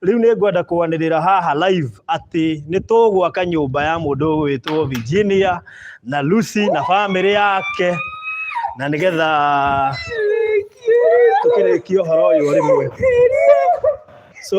riu ni ngwenda kwanirira haha live ati ni tugwaka nyumba ya mundu witwo Virginia na Lucy na family yake na nigetha tukirikio horo uyu rimwe so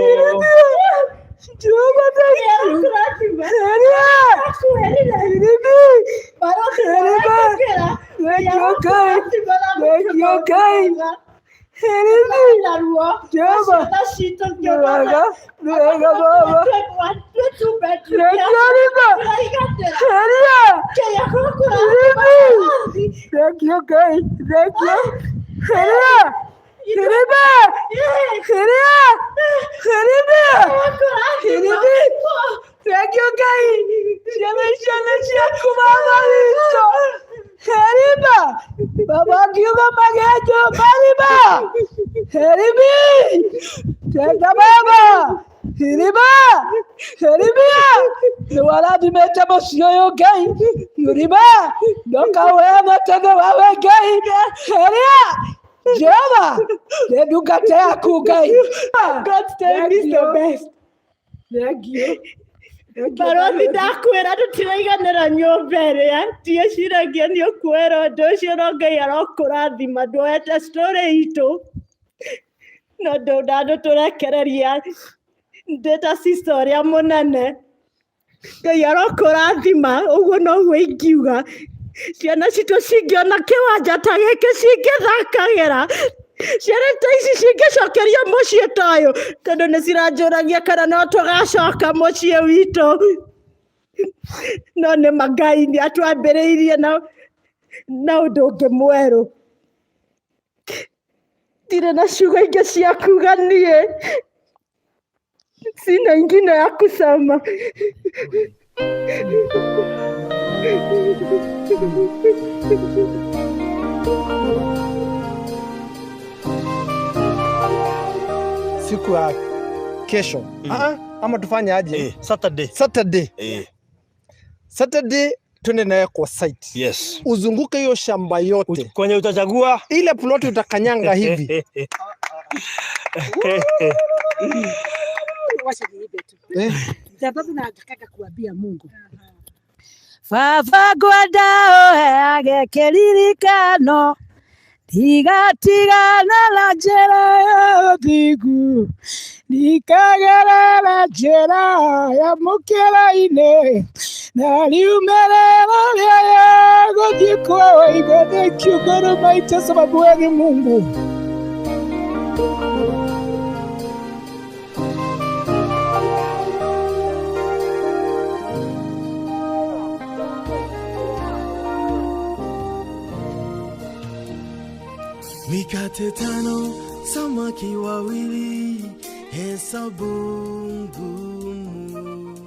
Barothi ndakwira tutiraiganira nyumba iria tieciragia ni ukwera undu ucio no Ngai arokurathima nduete story itu no ndu turekereria ndeta sister uria munene Ngai arokurathima uguo noguo ingiuga ciana citu cingiona kiwanja ta giki cingithakagira ciana ta ici cingicokeria mucii ta uyu tondu ni ciranjuragia kana no tugacoka mucii witu no ni Ngai ni atwambiriirie na undu ungi mweru ndire na ciugo ingi cia kuga nie sina ingine ya kusema siku ya kesho ama tufanye aje? Saturday twende naye kwa site. Yes. Uzunguke hiyo shamba yote. Kwenye utachagua ile plot utakanyanga hivi. Sababu nataka kuambia Mungu. Baba ngwenda uheage kiririkano tigatigana na njĩra ya ũthingu ndikagerera njĩra ya mũkĩra-inĩ na riumĩrĩra rĩaya gũthiĩ kwa igũrũ kiugũrũ maitũ sababu we ni Mungu. Mikate 5, samaki wawili, hesabu ngumu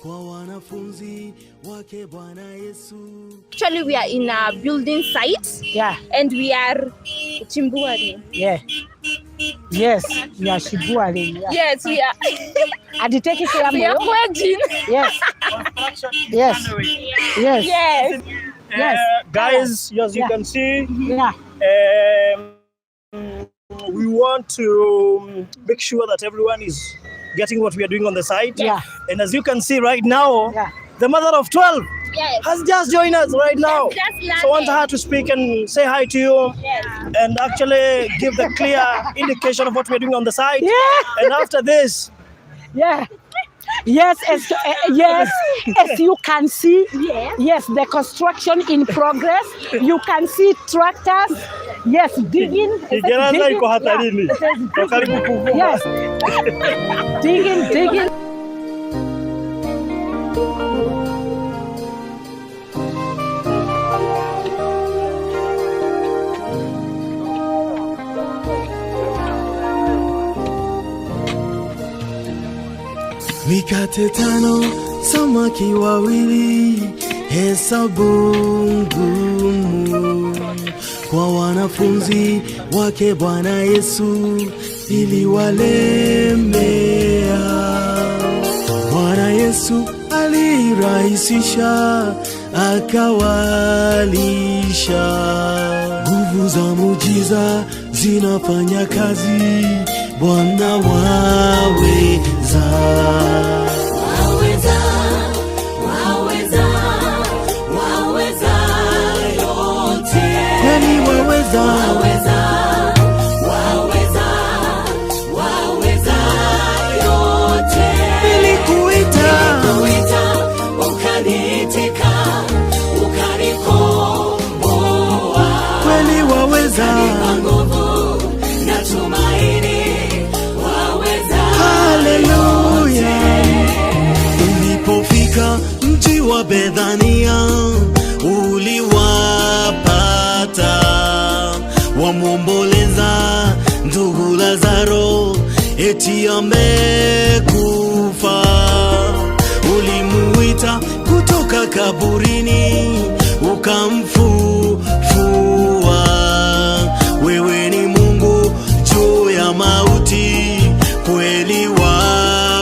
kwa wanafunzi wake Bwana Yesu. Actually, we are in a building site. Yeah. And we are Chimbuari. Yeah. Yes, we are Chimbuari. Yeah. Yes, we are. Aditeki kwa We are wedding. Yes. Yes. Yes. Yes. Yes. Guys, as you can see, Yeah. we want to make sure that everyone is getting what we are doing on the site. Yeah. And as you can see right now, Yeah. the mother of 12 Yes. has just joined us right now. Just So I want her to speak and say hi to you. Yes. And actually give the clear indication of what we're doing on the site. Yeah. And after this, Yeah. Yes, as you can see, yes, the construction in progress. You can see tractors, yes, digging. Kigeranza iko hatarini. Karibu kuvua. Yes, digging. Mikate 5, samaki wawili, hesabu ngumu kwa wanafunzi wake Bwana Yesu iliwalemea. Bwana Yesu alirahisisha akawalisha. Nguvu za muujiza zinafanya kazi, Bwana wawe wa Bethania uliwapata, wamwomboleza ndugu Lazaro eti amekufa. Ulimuita kutoka kaburini ukamfufua. Wewe ni Mungu juu ya mauti, kweli waweza.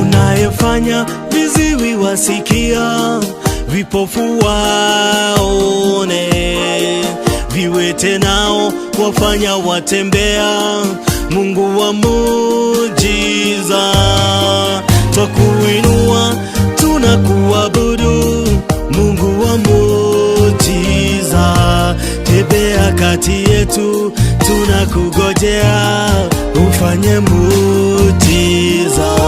Unayefanya viziwi wasikia, vipofu waone, viwete nao wafanya watembea. Mungu wa muujiza, twakuinua tunakuabudu. Mungu wa muujiza, tembea kati yetu, tunakugojea ufanye muujiza.